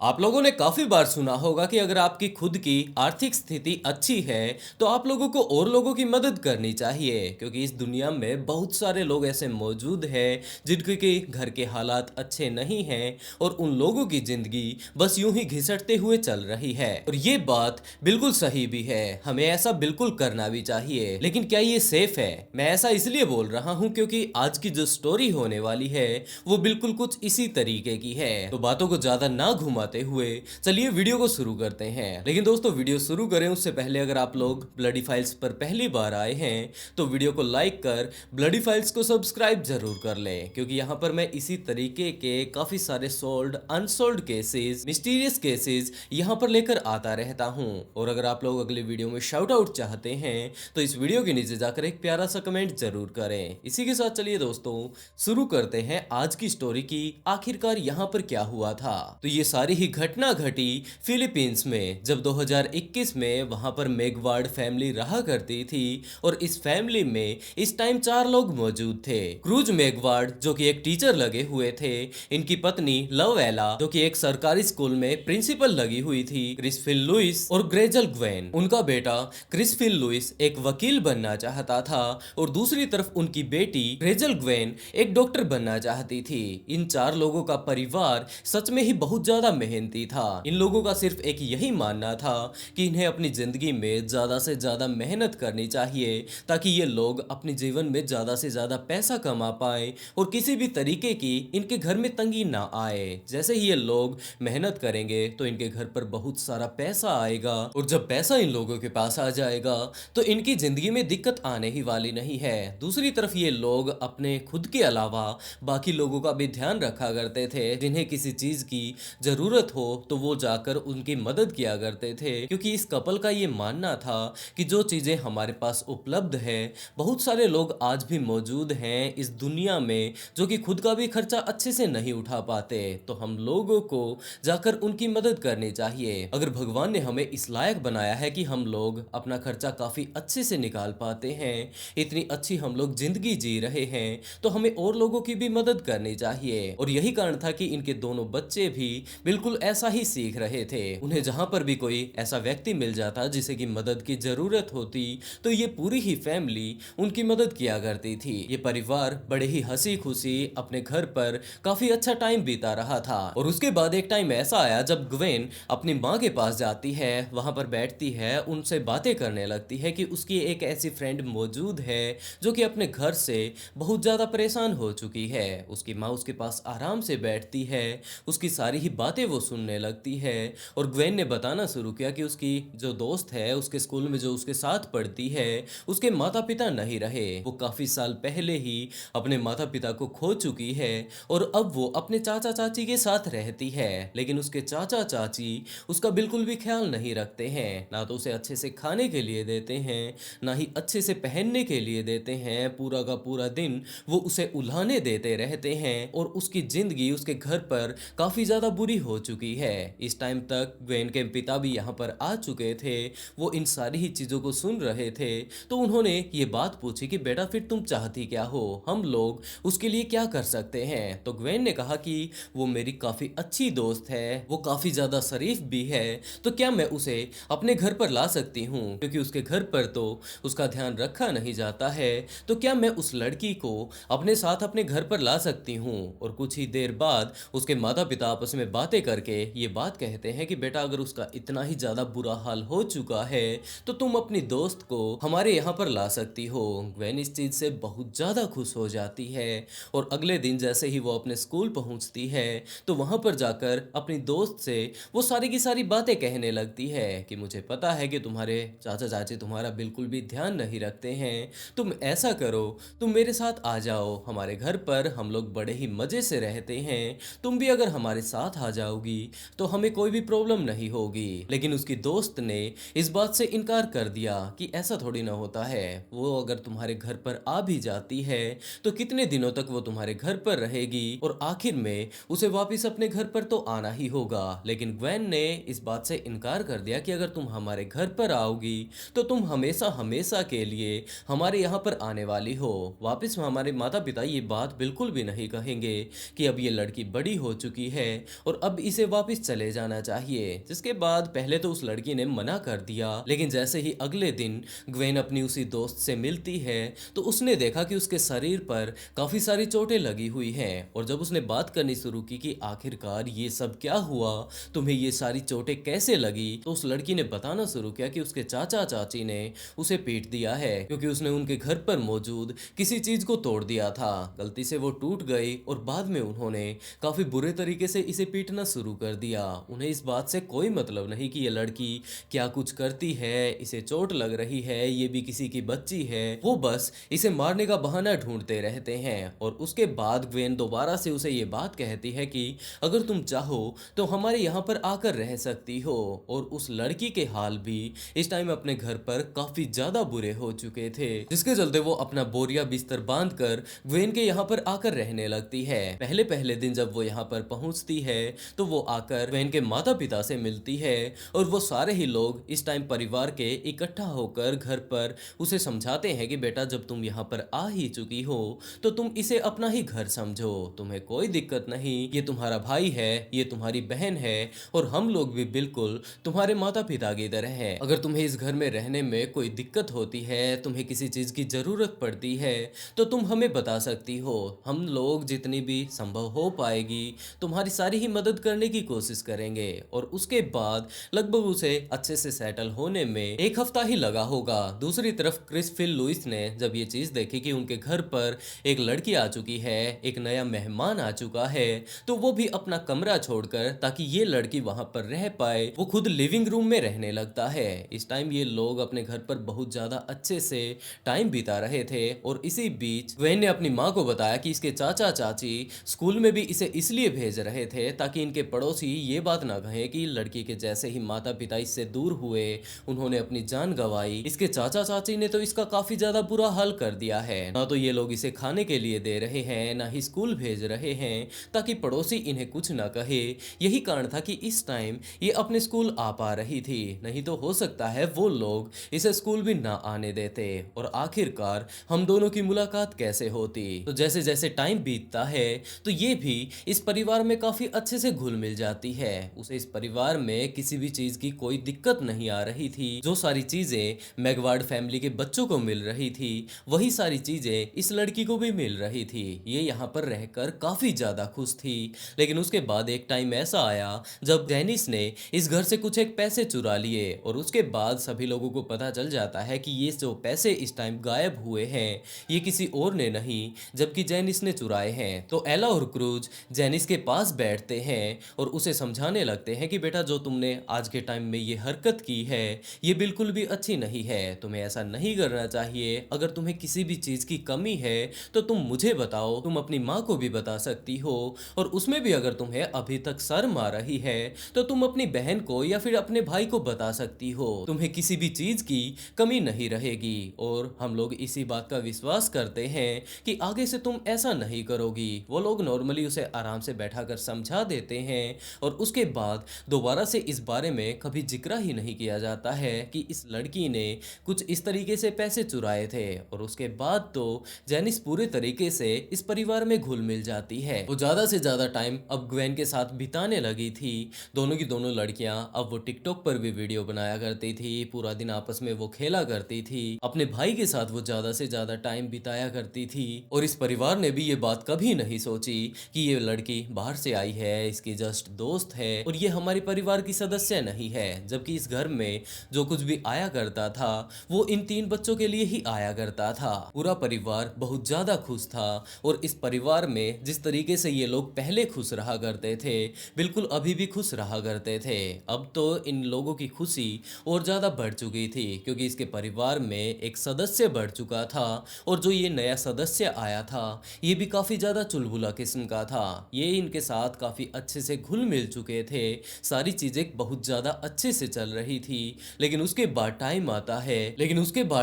आप लोगों ने काफी बार सुना होगा कि अगर आपकी खुद की आर्थिक स्थिति अच्छी है तो आप लोगों को और लोगों की मदद करनी चाहिए, क्योंकि इस दुनिया में बहुत सारे लोग ऐसे मौजूद हैं जिनके के घर के हालात अच्छे नहीं हैं और उन लोगों की जिंदगी बस यूं ही घिसटते हुए चल रही है। और ये बात बिल्कुल सही भी है, हमें ऐसा बिल्कुल करना भी चाहिए। लेकिन क्या ये सेफ है? मैं ऐसा इसलिए बोल रहा हूं क्योंकि आज की जो स्टोरी होने वाली है वो बिल्कुल कुछ इसी तरीके की है। तो बातों को ज्यादा ना घुमाते हुए चलिए वीडियो को शुरू करते हैं। लेकिन दोस्तों, वीडियो शुरू करें उससे पहले अगर आप लोग ब्लडी फाइल्स पर पहली बार आए हैं तो वीडियो को लाइक कर ब्लडी फाइल्स को सब्सक्राइब जरूर कर लें, क्योंकि यहाँ पर मैं इसी तरीके के काफी सारे sold unsold cases, mysterious cases यहाँ पर लेकर आता रहता हूँ। और अगर आप लोग अगले वीडियो में शाउट आउट चाहते हैं तो इस वीडियो के नीचे जाकर एक प्यारा सा कमेंट जरूर करें। इसी के साथ चलिए दोस्तों शुरू करते हैं आज की स्टोरी की आखिरकार यहाँ पर क्या हुआ था। तो ये सारी ही घटना घटी फिलीपींस में, जब 2021 में वहां पर मेगवार्ड फैमिली रहा करती थी। और इस फैमिली में इस टाइम 4 लोग मौजूद थे। क्रूज मेगवार्ड जो कि एक टीचर लगे हुए थे, इनकी पत्नी लवएला जो कि एक सरकारी स्कूल में प्रिंसिपल लगी हुई थी, क्रिसफिल लुइस और ग्रेजल ग्वेन। उनका बेटा क्रिसफिल लुइस एक वकील बनना चाहता था और दूसरी तरफ उनकी बेटी ग्रेजल ग्वेन एक डॉक्टर बनना चाहती थी। इन 4 लोगों का परिवार सच में ही बहुत ज्यादा मेहनती था। इन लोगों का सिर्फ एक यही मानना था कि इन्हें अपनी जिंदगी में ज्यादा से ज्यादा मेहनत करनी चाहिए ताकि ये लोग अपने जीवन में ज्यादा से ज्यादा पैसा कमा पाए और किसी भी तरीके की इनके घर में तंगी ना आए। जैसे ही ये लोग मेहनत करेंगे तो इनके घर पर बहुत सारा पैसा आएगा और जब पैसा इन लोगों के पास आ जाएगा तो इनकी जिंदगी में दिक्कत आने ही वाली नहीं है। दूसरी तरफ ये लोग अपने खुद के अलावा बाकी लोगों का भी ध्यान रखा करते थे। जिन्हें किसी चीज की जरूरत हो तो वो जाकर उनकी मदद किया करते थे, क्योंकि इस कपल का ये मानना था कि जो चीजें हमारे पास उपलब्ध है, बहुत सारे लोग आज भी मौजूद हैं इस दुनिया में जो कि खुद का भी खर्चा अच्छे से नहीं उठा पाते, तो हम लोगों को जाकर उनकी मदद करनी चाहिए। अगर भगवान ने हमें इस लायक बनाया है कि हम लोग अपना खर्चा काफी अच्छे से निकाल पाते हैं, इतनी अच्छी हम लोग जिंदगी जी रहे हैं, तो हमें और लोगों की भी मदद करनी चाहिए। और यही कारण था कि इनके दोनों बच्चे भी बिल्कुल ऐसा ही सीख रहे थे। उन्हें जहां पर भी कोई ऐसा व्यक्ति मिल जाता जिसे की मदद की जरूरत होती तो ये पूरी ही फैमिली उनकी मदद किया करती थी। ये परिवार बड़े ही हंसी खुशी अपने घर पर काफी अच्छा टाइम बीता रहा था। और उसके बाद एक टाइम ऐसा आया जब ग्वेन अपनी माँ के पास जाती है, वहां पर बैठती है, उनसे बातें करने लगती है कि उसकी एक ऐसी फ्रेंड मौजूद है जो कि अपने घर से बहुत ज्यादा परेशान हो चुकी है। उसकी माँ उसके पास आराम से बैठती है, उसकी सारी ही बातें वो सुनने लगती है। और ग्वेन ने बताना शुरू किया कि उसकी जो दोस्त है उसके स्कूल में जो उसके साथ पढ़ती है, उसके माता पिता नहीं रहे। वो काफी साल पहले ही अपने माता पिता को खो चुकी है और अब वो अपने चाचा चाची के साथ रहती है। लेकिन उसके चाचा चाची उसका बिल्कुल भी ख्याल नहीं रखते हैं, ना तो उसे अच्छे से खाने के लिए देते हैं, ना ही अच्छे से पहनने के लिए देते हैं। पूरा का पूरा दिन वो उसे उल्हाने देते रहते हैं और उसकी जिंदगी उसके घर पर काफी ज्यादा बुरी हो चुकी है। इस टाइम तक ग्वेन के पिता भी यहाँ पर आ चुके थे, वो इन सारी ही चीजों को सुन रहे थे। तो उन्होंने ये बात पूछी कि बेटा फिर तुम चाहती क्या हो, हम लोग उसके लिए क्या कर सकते हैं। तो ग्वेन ने कहा कि वो मेरी काफी अच्छी दोस्त है, वो काफी ज्यादा शरीफ भी है, तो क्या मैं उसे अपने घर पर ला सकती हूँ, क्योंकि उसके घर पर तो उसका ध्यान रखा नहीं जाता है। तो क्या मैं उस लड़की को अपने साथ अपने घर पर ला सकती हूँ। और कुछ ही देर बाद उसके माता पिता आपस में बातें करके ये बात कहते हैं कि बेटा अगर उसका इतना ही ज्यादा बुरा हाल हो चुका है तो तुम अपनी दोस्त को हमारे यहाँ पर ला सकती हो। ग्वेन इस चीज से बहुत ज्यादा खुश हो जाती है और अगले दिन जैसे ही वो अपने स्कूल पहुंचती है तो वहां पर जाकर अपनी दोस्त से वो सारी की सारी बातें कहने लगती है कि मुझे पता है कि तुम्हारे चाचा चाची तुम्हारा बिल्कुल भी ध्यान नहीं रखते हैं, तुम ऐसा करो, तुम मेरे साथ आ जाओ हमारे घर पर, हम लोग बड़े ही मजे से रहते हैं, तुम भी अगर हमारे साथ आ जाओगी तो हमें कोई भी प्रॉब्लम नहीं होगी। लेकिन उसकी दोस्त ने इस बात से इनकार कर दिया कि ऐसा थोड़ी ना होता है, वो अगर तुम्हारे घर पर आ भी जाती है तो कितने दिनों तक वो तुम्हारे घर पर रहेगी और आखिर में उसे वापस अपने घर पर तो आना ही होगा। लेकिन ग्वेन ने इस बात से इनकार कर दिया कि अगर तुम हमारे घर पर आओगी तो तुम हमेशा हमेशा के लिए हमारे यहाँ पर आने वाली हो। वापस में हमारे माता पिता ये बात बिल्कुल भी नहीं कहेंगे कि अब ये लड़की बड़ी हो चुकी है और अब इसे वापस चले जाना चाहिए। जिसके बाद पहले तो उस लड़की ने मना कर दिया, लेकिन जैसे ही अगले दिन ग्वेन अपनी उसी दोस्त से मिलती है तो उसने देखा कि उसके शरीर पर काफी सारी चोटें लगी हुई हैं। और जब उसने बात करनी शुरू की कि आखिरकार ये सब क्या हुआ, तुम्हें ये सारी चोटें कैसे लगी, तो उस लड़की ने बताना शुरू किया कि उसके चाचा चाची ने उसे पीट दिया है क्योंकि उसने उनके घर पर मौजूद किसी चीज को तोड़ दिया था। गलती से वो टूट गई और बाद में उन्होंने काफी बुरे तरीके से इसे पीटना शुरू कर दिया। उन्हें इस बात से कोई मतलब नहीं कि ये लड़की क्या कुछ करती है, इसे चोट लग रही है, ये भी किसी की बच्ची है। वो बस इसे मारने का बहाना ढूंढते रहते हैं। और उसके बाद ग्वेन दोबारा से उसे ये बात कहती है कि अगर तुम चाहो तो हमारे यहाँ पर आकर रह सकती हो। और उस लड़की के हाल भी इस टाइम अपने घर पर काफी ज्यादा बुरे हो चुके थे, जिसके चलते वो अपना बोरिया बिस्तर बांधकर ग्वेन के यहाँ पर आकर रहने लगती है। पहले पहले दिन जब वो यहाँ पर पहुंचती है तो वो आकर ग्वेन के माता पिता से मिलती है और वो सारे ही लोग इस टाइम परिवार के इकट्ठा होकर घर पर उसे समझाते हैं कि बेटा जब तुम यहाँ पर आ ही चुकी हो तो तुम इसे अपना ही घर समझो, तुम्हें कोई दिक्कत नहीं, ये तुम्हारा भाई है, ये तुम्हारी बहन है और हम लोग भी बिल्कुल तुम्हारे माता पिता की तरह हैं। अगर तुम्हें इस घर में रहने में कोई दिक्कत होती है, तुम्हें किसी चीज की जरूरत पड़ती है तो तुम हमें बता सकती हो। हम लोग जितनी भी संभव हो पाएगी तुम्हारी सारी ही मदद करने की कोशिश करेंगे। और उसके बाद लगभग उसे अच्छे से सेटल होने में एक हफ्ता ही लगा होगा। दूसरी तरफ क्रिस फिल लुइस ने जब ये चीज देखी कि उनके घर पर एक लड़की आ चुकी है, एक नया मेहमान आ चुका है, तो वो भी अपना कमरा छोड़कर ताकि ये लड़की वहां पर रह पाए वो खुद लिविंग रूम में रहने लगता है। इस टाइम ये लोग अपने घर पर बहुत ज्यादा अच्छे से टाइम बिता रहे थे। और इसी बीच ग्वेन ने अपनी माँ को बताया कि इसके चाचा चाची स्कूल में भी इसे इसलिए भेज रहे थे ताकि इनके पड़ोसी ये बात ना कहें कि लड़की के जैसे ही माता पिता इससे दूर हुए उन्होंने अपनी जान गंवाई। इसके चाचा चाची ने तो इसका काफी ज्यादा बुरा हाल कर दिया है, ना तो ये लोग इसे खाने के लिए दे रहे हैं ना ही स्कूल भेज रहे हैं ताकि पड़ोसी इन्हें कुछ ना कहे। यही कारण था कि इस टाइम ये अपने स्कूल आ पा रही थी, नहीं तो हो सकता है वो लोग इसे स्कूल भी ना आने देते। और आखिरकार हम दोनों की मुलाकात कैसे होती। तो जैसे जैसे टाइम बीतता है तो ये भी इस परिवार में काफी अच्छे से घुल मिल जाती है। उसे इस परिवार में किसी भी चीज की कोई दिक्कत नहीं आ रही थी। जो सारी चीजें मैगवार्ड फैमिली के बच्चों को मिल रही थी वही सारी चीजें इस लड़की को भी मिल रही थी। ये यहाँ पर रहकर काफी ज्यादा खुश थी। लेकिन उसके बाद एक टाइम ऐसा आया जब डेनिस ने इस घर से कुछ एक पैसे चुरा लिए और उसके बाद सभी लोगों को पता चल जाता है कि ये जो पैसे इस टाइम गायब हुए हैं ये किसी और ने नहीं जबकि जेनिस ने चुराए हैं। तो एला और क्रूज जेनिस के पास बैठते हैं और उसे समझाने लगते हैं कि बेटा जो तुमने आज के टाइम में ये हरकत की है ये बिल्कुल भी अच्छी नहीं है, तुम्हें ऐसा नहीं करना चाहिए। अगर तुम्हें किसी भी चीज की कमी है तो तुम मुझे बताओ, तुम अपनी माँ को भी बता सकती हो और उसमें भी अगर तुम्हें अभी तक शर्म आ रही है तो तुम अपनी बहन को या फिर अपने भाई को बता सकती हो। तुम्हें किसी भी चीज की कमी नहीं रहेगी। और हम लोग इसी बात का विश्वास करते हैं कि आगे से तुम ऐसा नहीं करोगी। वो लोग नॉर्मली उसे आराम से बैठा कर समझा देते हैं और उसके बाद दोबारा से इस बारे में कभी जिक्र ही नहीं किया जाता है कि इस लड़की ने कुछ इस तरीके से पैसे चुराए थे। और उसके बाद तो जेनिस पूरे तरीके से इस परिवार में घुल मिल जाती है। वो ज्यादा से ज्यादा टाइम अब ग्वेन के साथ बिताने लगी थी। दोनों की दोनों लड़कियां अब वो टिकटॉक पर भी वीडियो बनाया करती थी, पूरा दिन आपस में वो खेला करती थी, अपने भाई के साथ वो ज्यादा से ज्यादा टाइम बिताया करती थी। और इस परिवार ने भी ये बात कभी नहीं सोची कि ये लड़की बाहर से आई है, इसकी जस्ट दोस्त है और ये हमारे परिवार की सदस्य नहीं है। जबकि इस घर में जो कुछ भी आया करता था वो इन 3 बच्चों के लिए ही आया करता था। पूरा परिवार बहुत ज्यादा खुश था और इस परिवार में जिस तरीके से ये लोग पहले खुश रहा करते थे बिल्कुल अभी भी खुश रहा करते थे। अब तो इन लोगों की खुशी और ज्यादा बढ़ चुकी थी क्योंकि इसके परिवार में एक सदस्य बढ़ चुका था और जो ये नया सदस्य आया था ये भी काफी ज्यादा चुलबुला किस्म का था। ये इनके साथ काफी अच्छे से घुल मिल चुके थे, सारी चीजें बहुत ज्यादा अच्छे से चल रही थी। लेकिन उसके बाद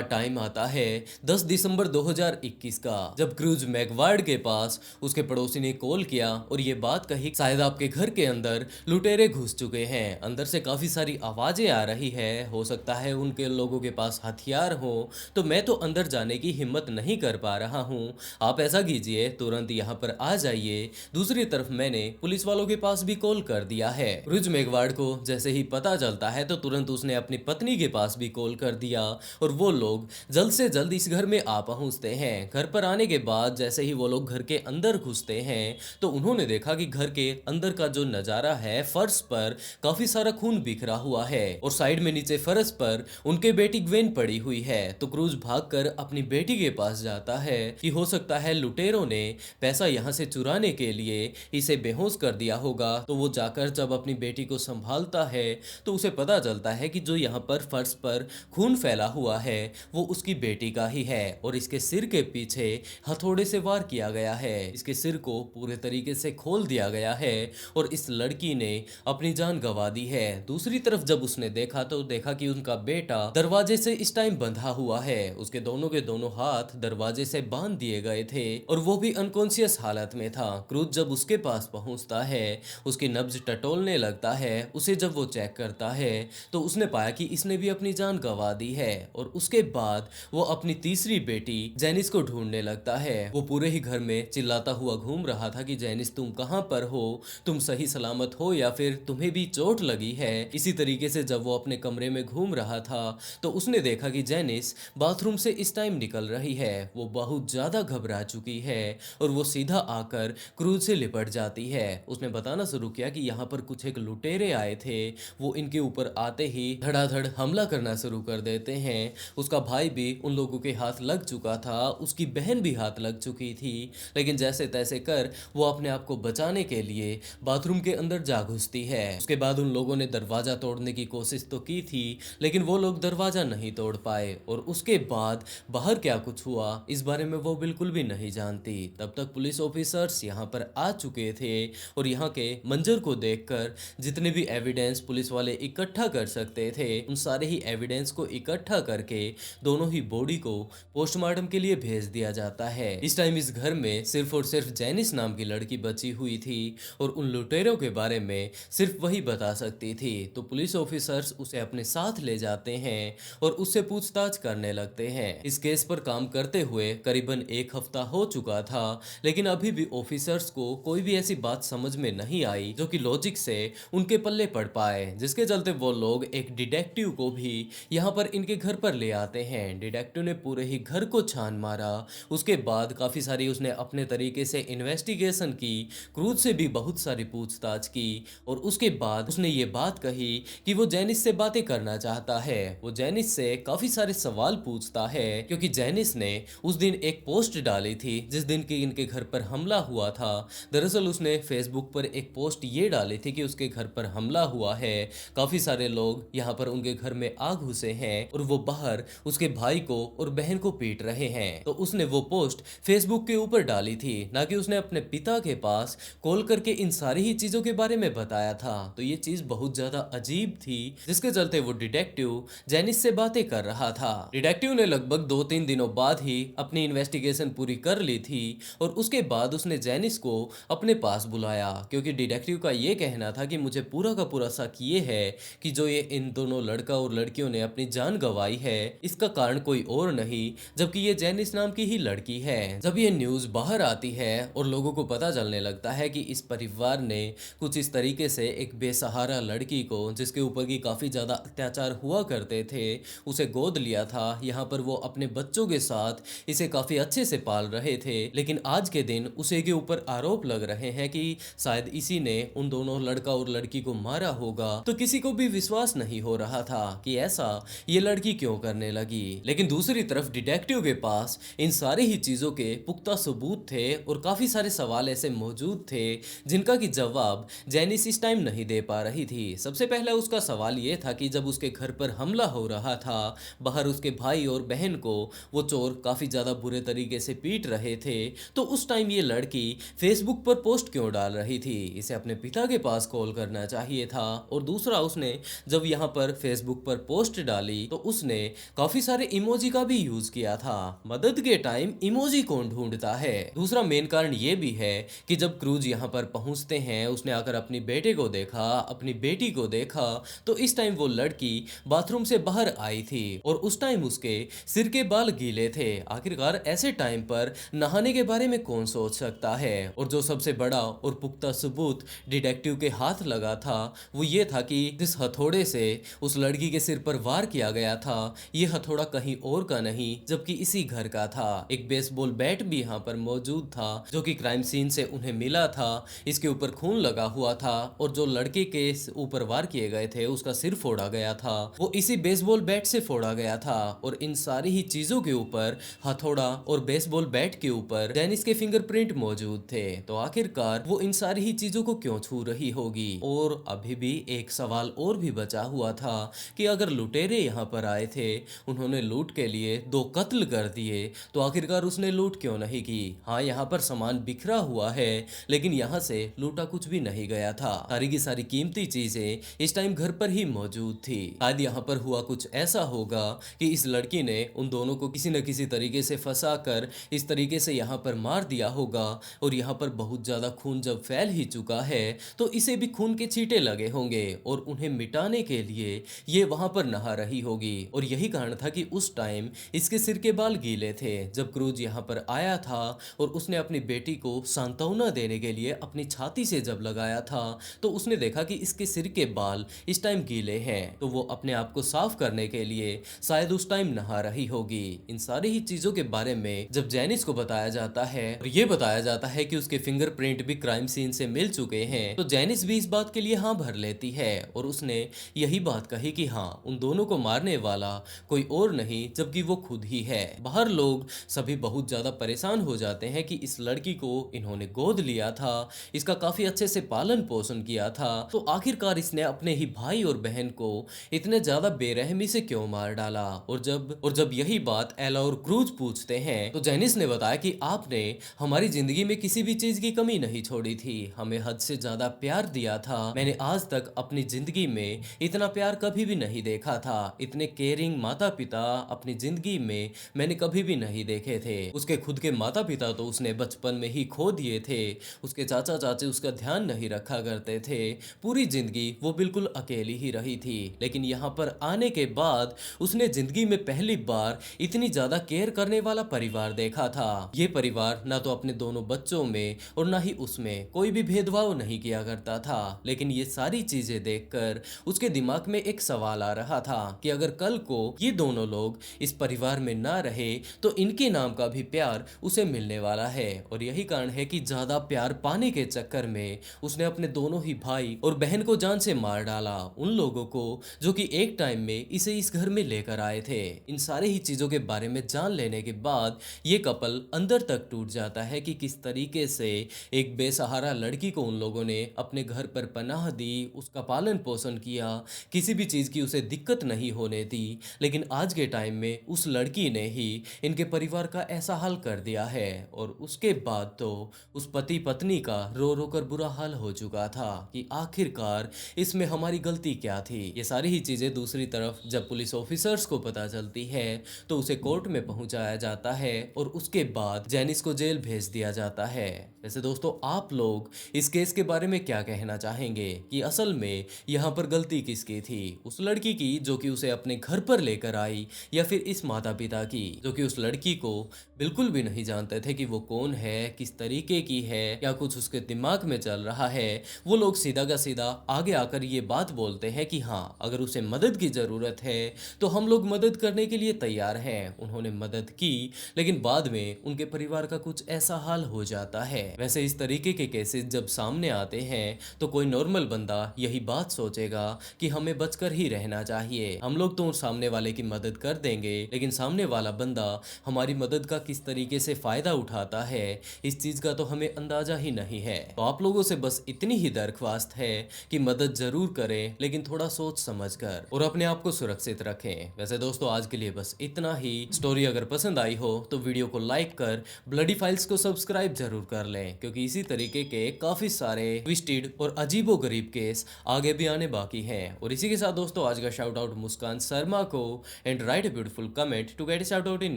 टाइम आता है 10 दिसंबर 2021 का, जब क्रूज मैगवार्ड के पास उसके पड़ोसी ने कॉल किया और ये बात कही शायद आपके घर के अंदर लुटेरे घुस चुके हैं। अंदर से काफी सारी आवाजें आ रही है, हो सकता है उनके लोगों के पास हथियार हो, तो मैं तो अंदर जाने की हिम्मत नहीं कर पा रहा हूँ। आप ऐसा कीजिए तुरंत यहाँ पर आ जाइए। दूसरी तरफ मैंने पुलिस वालों के पास पास भी कॉल कर दिया है। क्रूज मेगवार्ड को जैसे ही पता चलता है तो तुरंत उसने अपनी पत्नी के पास भी कॉल कर दिया और वो लोग जल्द से जल्द इस घर में आ पहुंचते हैं। घर पर आने के बाद जैसे ही वो लोग घर के अंदर घुसते हैं तो उन्होंने देखा कि घर के अंदर का जो नजारा है, फर्श पर काफी सारा खून बिखरा हुआ है और साइड में नीचे फर्श पर उनके बेटी ग्वेन पड़ी हुई है। तो क्रूज भागकर अपनी बेटी के पास जाता है कि हो सकता है लुटेरों ने पैसा यहाँ से चुराने के लिए इसे बेहोश कर दिया होगा। तो वो जाकर जब अपनी बेटी को संभालता है तो उसे पता चलता है कि जो यहाँ पर फर्श पर खून फैला हुआ है वो उसकी बेटी का ही है और इसके सिर के पीछे हथौड़े से वार किया गया है। इसके सिर को पूरे तरीके से खोल दिया गया है और इस लड़की ने अपनी जान गंवा दी है। दूसरी तरफ जब उसने देखा तो देखा कि उनका बेटा दरवाजे से इस टाइम बंधा हुआ है। उसके दोनों के दोनों हाथ दरवाजे से बांध दिए गए थे और वो भी अनकॉन्शियस हालत में था। क्रूज जब उसके पास पहुंचता है, उसकी नब्ज टटोलने लगता है। उसे जब वो चेक करता है तो उसने पाया कि इसने भी अपनी जान गंवा दी है और उसके बाद वो अपनी तीसरी बेटी जेनिस को ढूंढने लगता है। वो पूरे ही घर में चिल्लाता हुआ घूम रहा था कि जेनिस तुम कहां पर हो, तुम सही सलामत हो या फिर तुम्हें भी चोट लगी है। इसी तरीके से जब वो अपने कमरे में घूम रहा था तो उसने देखा कि जेनिस बाथरूम से इस टाइम निकल रही है। वो बहुत ज्यादा घबरा चुकी है और वो सीधा आकर क्रूज से लिपट जाती है। उसने बताना शुरू किया कि यहाँ पर कुछ एक लुटेरे आए थे, वो इनके ऊपर आते ही धड़ाधड़ हमला करना शुरू कर देते हैं। उसका भाई भी उन लोगों के हाथ लग चुका था, उसकी बहन भी हाथ लग चुकी थी, लेकिन जैसे तैसे कर वो अपने आप को बचाने के लिए बाथरूम के अंदर जा घुसती है। उसके बाद उन लोगों ने दरवाजा तोड़ने की कोशिश तो की थी लेकिन वो लोग दरवाजा नहीं तोड़ पाए और उसके बाद बाहर क्या कुछ हुआ इस बारे में वो बिल्कुल भी नहीं जानती। तब तक पुलिस ऑफिसर्स यहाँ पर आ चुके थे और यहाँ के मंजर को देखकर जितने भी एविडेंस पुलिस वाले इकट्ठा कर सकते थे उन सारे ही एविडेंस को इकट्ठा करके दोनों ही बॉडी को पोस्टमार्टम के लिए भेज दिया जाता है। इस टाइम इस घर में सिर्फ और सिर्फ जेनिस नाम की लड़की बची हुई थी और उन लुटेरों के बारे में सिर्फ वही बता सकती थी। तो पुलिस ऑफिसर्स उसे अपने साथ ले जाते हैं और उससे पूछताछ करने लगते हैं। इस केस पर काम करते हुए करीबन एक हफ्ता हो चुका था लेकिन अभी भी ऑफिसर्स को कोई भी ऐसी बात समझ में नहीं आई जो कि लॉजिक से उनके पल्ले पड़ पाए, जिसके चलते वो लोग एक डिटेक्टिव को भी यहाँ पर इनके घर पर ले आते हैं। डिटेक्टिव ने पूरे ही घर को छान मारा, उसके बाद काफी सारी उसने अपने तरीके से इन्वेस्टिगेशन की, क्रूज से भी बहुत सारी पूछताछ की और उसके बाद उसने ये बात कही कि वो जेनिस से बातें करना चाहता है। वो जेनिस से काफी सारे सवाल पूछता है क्योंकि जेनिस ने उस दिन एक पोस्ट डाली थी जिस दिन की इनके घर पर हमला हुआ था। दरअसल उसने फेसबुक पर एक पोस्ट ये डाली थी कि उसके घर पर हमला हुआ है, काफी सारे लोग यहाँ पर उनके घर में आ घुसे हैं और वो बाहर उसके भाई को और बहन को पीट रहे हैं। तो उसने वो पोस्ट फेसबुक के ऊपर डाली थी, ना कि उसने अपने पिता के पास कॉल करके इन सारी ही चीजों के बारे में बताया था। तो ये चीज बहुत ज्यादा अजीब थी जिसके चलते वो डिटेक्टिव जेनिस से बातें कर रहा था। डिटेक्टिव ने लगभग 2-3 दिनों बाद ही अपनी इन्वेस्टिगेशन पूरी कर ली थी और उसके बाद उसने जेनिस को अपने पास बुलाया क्योंकि डिटेक्टिव का ये कहना था कि मुझे पूरा का पूरा शक ये है कि जो ये इन दोनों लड़का और लड़कियों ने अपनी जान गंवाई है इसका कारण कोई और नहीं जबकि ये जेनिस नाम की ही लड़की है। जब ये न्यूज बाहर आती है और लोगों को पता चलने लगता है कि इस परिवार ने कुछ इस तरीके से एक बेसहारा लड़की को जिसके ऊपर की काफी ज्यादा अत्याचार हुआ करते थे उसे गोद लिया था, यहाँ पर वो अपने बच्चों के साथ इसे काफी अच्छे से पाल रहे थे, लेकिन आज के दिन उसे के ऊपर आरोप लग रहे हैं कि शायद इसी ने उन दोनों लड़का और लड़की को मारा होगा। तो किसी को भी विश्वास नहीं हो रहा था कि ऐसा ये लड़की क्यों करने लगी। लेकिन दूसरी तरफ डिटेक्टिव के पास इन सारी ही चीजों के पुख्ता सबूत थे और काफी सारे सवाल ऐसे मौजूद थे जिनका की जवाब जेनिस इस टाइम नहीं दे पा रही थी। सबसे पहला उसका सवाल ये था कि जब उसके घर पर हमला हो रहा था, बाहर उसके भाई और बहन को वो चोर काफी ज्यादा बुरे तरीके से पीट रहे थे, तो उस टाइम ये लड़की फेसबुक पर पोस्ट क्यों डाल रही थी। इसे अपने पिता के पास कॉल करना चाहिए था। और दूसरा, उसने जब यहाँ पर फेसबुक पर पोस्ट डाली तो उसने काफी सारे इमोजी का भी यूज किया था। मदद के टाइम इमोजी कौन ढूंढता है। दूसरा मेन कारण ये भी है कि जब क्रूज यहाँ पर पहुंचते हैं, उसने आकर अपनी बेटे को देखा, अपनी बेटी को देखा, तो इस टाइम वो लड़की बाथरूम से बाहर आई थी और उस टाइम उसके सिर के बाल गीले थे। आखिरकार ऐसे टाइम पर नहाने के बारे में कौन सोच सकता है। और जो सबसे बड़ा और पुख्ता सबूत सबूत डिटेक्टिव के हाथ लगा था वो ये था कि जिस हथौड़े से उस लड़की के सिर पर वार किया गया था ये हथौड़ा कहीं और का नहीं जबकि इसी घर का था। एक बेसबॉल बैट भी यहाँ पर मौजूद था जो कि क्राइम सीन से उन्हें मिला था। इसके ऊपर खून लगा हुआ था और जो लड़के के ऊपर वार किए गए थे उसका सिर फोड़ा गया था वो इसी बेसबॉल बैट से फोड़ा गया था। और इन सारी ही चीजों के ऊपर हथौड़ा और बेसबॉल बैट के ऊपर डेनिस के फिंगरप्रिंट मौजूद थे। तो आखिरकार वो इन सारी ही चीजों को क्यों छू रही होगी। और अभी भी एक सवाल और भी बचा हुआ था कि अगर लुटेरे यहाँ पर आए थे उन्होंने लूट के लिए 2 कत्ल कर दिए तो आखिरकार उसने लूट क्यों नहीं की। हाँ यहाँ पर सामान बिखरा हुआ है लेकिन यहाँ से लूटा कुछ भी नहीं गया था। सारी की सारी कीमती चीजें इस टाइम घर पर ही मौजूद थी। शायद यहाँ पर हुआ कुछ ऐसा होगा कि इस लड़की ने उन दोनों को किसी न किसी तरीके से फंसा कर इस तरीके से यहाँ पर मार दिया होगा। और यहाँ पर बहुत ज्यादा खून जब फैल ही चुका है तो इसे भी खून के छींटे लगे होंगे और उन्हें मिटाने के लिए ये वहां पर नहा रही होगी। और यही कारण था कि उस टाइम इसके सिर के बाल गीले थे। जब क्रूज यहाँ पर आया था और उसने अपनी बेटी को सांत्वना देने के लिए अपनी छाती से जब लगाया था तो उसने देखा कि इसके सिर के बाल इस टाइम गीले हैं। तो वो अपने आप को साफ करने के लिए शायद उस टाइम नहा रही होगी। इन सारी ही चीजों के बारे में जब जेनिस को बताया जाता है और ये बताया जाता है कि उसके फिंगरप्रिंट भी क्राइम सीन से मिल चुके हैं तो जेनिस भी इस बात के लिए हाँ भर लेती है। और उसने यही बात कही कि हाँ उन दोनों को मारने वाला कोई और नहीं जबकि वो खुद ही है। बाहर लोग सभी बहुत ज्यादा परेशान हो जाते हैं कि इस लड़की को इन्होंने गोद लिया था, इसका काफी अच्छे से पालन पोषण किया था तो आखिरकार इसने अपने ही भाई और बहन को इतने ज्यादा बेरहमी से क्यों मार डाला। और जब यही बात एला और क्रूज पूछते हैं तो जेनिस ने बताया कि आपने हमारी जिंदगी में किसी भी चीज की कमी नहीं छोड़ी थी, हमें हद से ज्यादा प्यार दिया था। मैंने आज तक अपनी जिंदगी में इतना प्यार कभी भी नहीं देखा था, इतने केयरिंग माता पिता अपनी जिंदगी में मैंने कभी भी नहीं देखे थे। उसके खुद के माता पिता तो उसने बचपन में ही खो दिए थे, उसके चाचा चाची उसका ध्यान नहीं रखा करते थे, पूरी जिंदगी वो बिल्कुल अकेली ही रही थी। लेकिन यहाँ पर आने के बाद उसने जिंदगी में पहली बार इतनी ज्यादा केयर करने वाला परिवार देखा था। ये परिवार ना तो अपने दोनों बच्चों में और ना ही उसमें कोई भी भेदभाव नहीं किया करता था। लेकिन ये सारी चीजें देखकर उसके दिमाग में एक सवाल आ रहा था कि अगर कल को ये दोनों लोग इस परिवार में ना रहे तो इनके नाम का भी प्यार उसे मिलने वाला है। और यही कारण है कि ज्यादा प्यार पाने के चक्कर में उसने अपने दोनों ही भाई और बहन को जान से मार डाला, उन लोगों को जो कि एक टाइम में इसे इस घर में लेकर आए थे। इन सारे ही चीजों के बारे में जान लेने के बाद ये कपल अंदर तक टूट जाता है कि किस तरीके से एक बेसहारा लड़की को उन लोगों ने अपने घर पर पनाह दी, उसका पालन पोषण किया, किसी भी चीज की उसे दिक्कत नहीं होने दी। लेकिन आज के टाइम में उस लड़की ने ही इनके परिवार का ऐसा हाल कर दिया है। और उसके बाद तो उस पति पत्नी का रो रो कर बुरा हाल हो चुका था कि आखिरकार इसमें हमारी गलती क्या थी। ये सारी ही चीजें दूसरी तरफ जब पुलिस ऑफिसर्स को पता चलती है तो उसे कोर्ट में पहुंचाया जाता है और उसके बाद जेनिस को जेल भेज दिया जाता है। वैसे दोस्तों आप लोग इस केस के बारे में क्या कहना चाहेंगे कि असल में यहाँ पर गलती किसकी थी, उस लड़की की जो कि उसे अपने घर पर लेकर आई या फिर इस माता पिता की जो कि उस लड़की को बिल्कुल भी नहीं जानते थे कि वो कौन है, किस तरीके की है, क्या कुछ उसके दिमाग में चल रहा है। वो लोग सीधा का सीधा आगे आकर ये बात बोलते हैं कि हाँ अगर उसे मदद की जरूरत है तो हम लोग मदद करने के लिए तैयार हैं। उन्होंने मदद की लेकिन बाद में उनके परिवार का कुछ ऐसा हाल हो जाता है। वैसे इस तरीके के केसेस जब सामने आते हैं तो कोई नॉर्मल बंदा यही बात सोचेगा कि हमें बचकर ही रहना चाहिए, हम लोग तो सामने वाले की मदद कर देंगे लेकिन सामने वाला बंदा हमारी मदद का किस तरीके से फायदा उठाता है इस चीज का तो हमें अंदाजा ही नहीं है। तो आप लोगों से बस इतनी ही दरख्वास्त है कि मदद जरूर करें लेकिन थोड़ा सोच समझ कर और अपने आप को सुरक्षित रखें। वैसे दोस्तों आज के लिए बस इतना ही। स्टोरी अगर पसंद आई हो तो वीडियो को लाइक कर ब्लडी फाइल्स को सब्सक्राइब जरूर कर लें क्योंकि इसी तरीके के काफी सारे ट्विस्टेड और अजीबो गरीब केस आगे भी आने बाकी हैं। और इसी के साथ दोस्तों आज का शाउट आउट मुस्कान शर्मा को and write a beautiful comment to get shout out in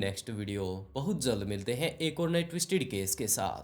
next video. बहुत जल्द मिलते हैं एक और नए ट्विस्टेड केस के साथ।